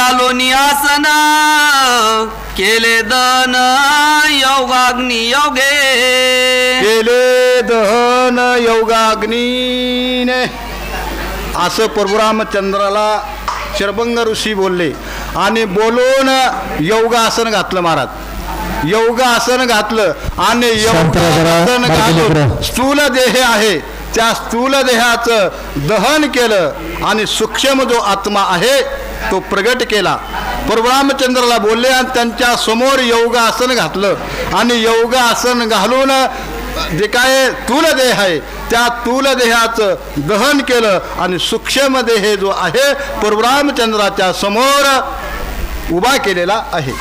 घालून आसन केले दहन योगाग्नी योगे, केले दहन योगाग्नीने असं परशुरामचंद्राला शरभंग ऋषी बोलले. आणि बोलून योगासन घातलं महाराज, योगासन घातलं. आणि योगासन घालून स्थूल देह आहे त्या स्थूल देहाचं दहन केलं आणि सूक्ष्म जो आत्मा आहे तो प्रगट केला. परशुरामचंद्राला बोलले आणि त्यांच्या समोर योगासन घातलं. आणि योगासन घालून जे काय स्थूल देह आहे त्या स्थूल देहाचं दहन केलं आणि सूक्ष्म देह जो आहे परशुरामचंद्राच्या समोर उभा केलेला आहे.